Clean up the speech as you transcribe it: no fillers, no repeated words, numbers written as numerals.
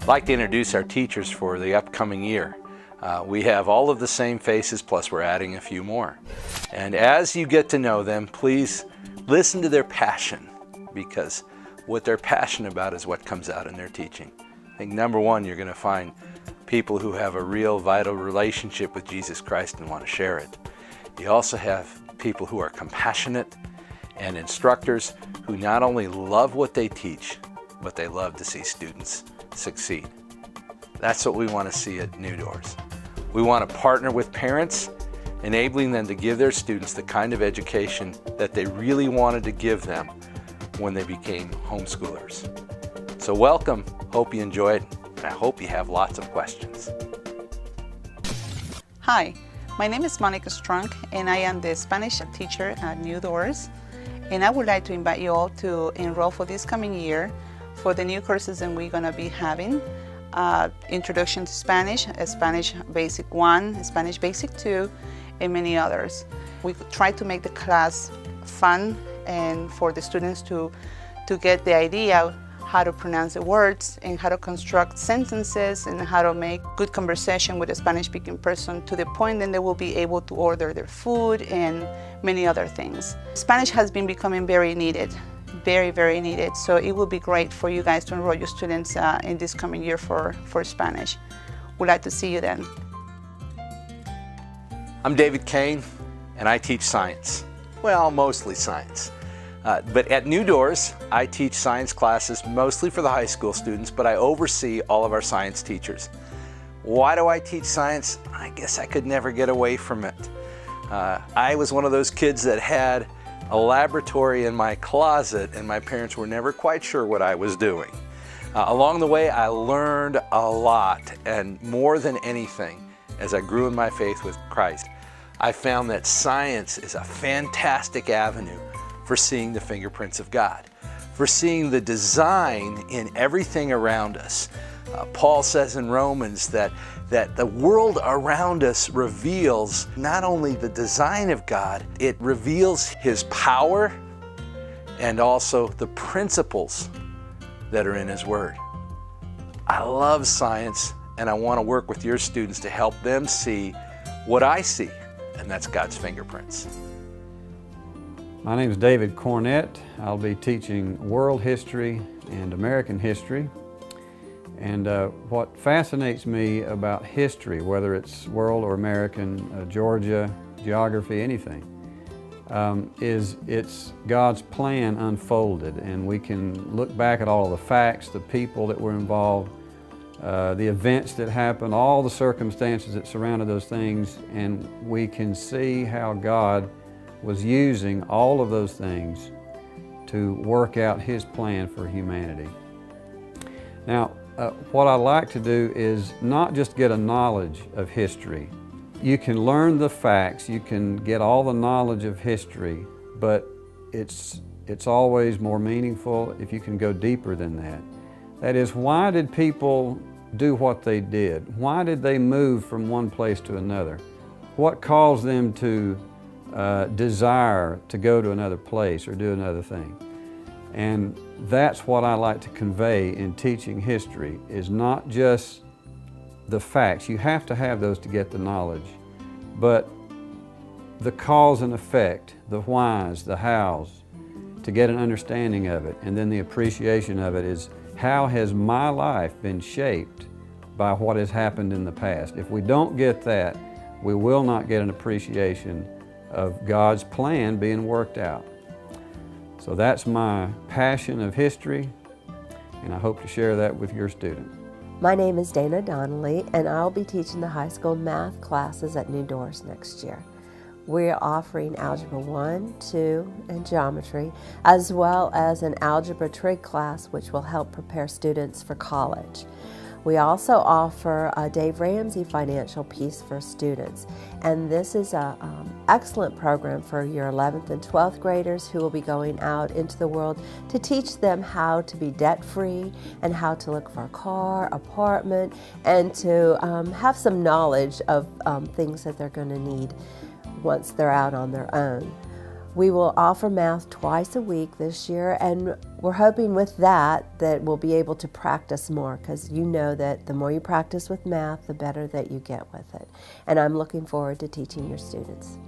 I'd like to introduce our teachers for the upcoming year. We have all of the same faces, plus we're adding a few more. And as you get to know them, please listen to their passion, because what they're passionate about is what comes out in their teaching. I think number one, you're going to find people who have a real vital relationship with Jesus Christ and want to share it. You also have people who are compassionate and instructors who not only love what they teach, but they love to see students succeed. That's what we want to see at New Doors. We want to partner with parents, enabling them to give their students the kind of education that they really wanted to give them when they became homeschoolers. So welcome, hope you enjoy it, and I hope you have lots of questions. Hi, my name is Monica Strunk, and I am the Spanish teacher at New Doors, and I would like to invite you all to enroll for this coming year for the new courses that we're going to be having. Introduction to Spanish, Spanish Basic 1, Spanish Basic 2, and many others. We try to make the class fun and for the students to get the idea how to pronounce the words and how to construct sentences and how to make good conversation with a Spanish-speaking person, to the point that they will be able to order their food and many other things. Spanish has been becoming very needed. Very, very needed. So it will be great for you guys to enroll your students in this coming year for Spanish. We'd like to see you then. I'm David Kane, and I teach science. Well, mostly science. But at New Doors, I teach science classes mostly for the high school students, but I oversee all of our science teachers. Why do I teach science? I guess I could never get away from it. I was one of those kids that had a laboratory in my closet, and my parents were never quite sure what I was doing. Along the way, I learned a lot, and more than anything, as I grew in my faith with Christ, I found that science is a fantastic avenue for seeing the fingerprints of God, for seeing the design in everything around us. Paul says in Romans that the world around us reveals not only the design of God, it reveals His power and also the principles that are in His Word. I love science, and I want to work with your students to help them see what I see, and that's God's fingerprints. My name is David Cornett. I'll be teaching world history and American history. And what fascinates me about history, whether it's world or American, Georgia, geography, anything, is it's God's plan unfolded, and we can look back at all of the facts, the people that were involved, the events that happened, all the circumstances that surrounded those things, and we can see how God was using all of those things to work out His plan for humanity. Now, what I like to do is not just get a knowledge of history. You can learn the facts, you can get all the knowledge of history, but it's always more meaningful if you can go deeper than that. That is, why did people do what they did? Why did they move from one place to another? What caused them to desire to go to another place or do another thing? And that's what I like to convey in teaching history, is not just the facts. You have to have those to get the knowledge, but the cause and effect, the whys, the hows, to get an understanding of it. And then the appreciation of it is, how has my life been shaped by what has happened in the past? If we don't get that, we will not get an appreciation of God's plan being worked out. So that's my passion of history, and I hope to share that with your student. My name is Dana Donnelly, and I'll be teaching the high school math classes at New Doors next year. We're offering Algebra 1, 2, and Geometry, as well as an Algebra Trig class which will help prepare students for college. We also offer a Dave Ramsey Financial Piece for students, and this is an excellent program for your 11th and 12th graders who will be going out into the world to teach them how to be debt-free and how to look for a car, apartment, and to have some knowledge of things that they're going to need once they're out on their own. We will offer math twice a week this year, and we're hoping with that we'll be able to practice more, because you know that the more you practice with math, the better that you get with it. And I'm looking forward to teaching your students.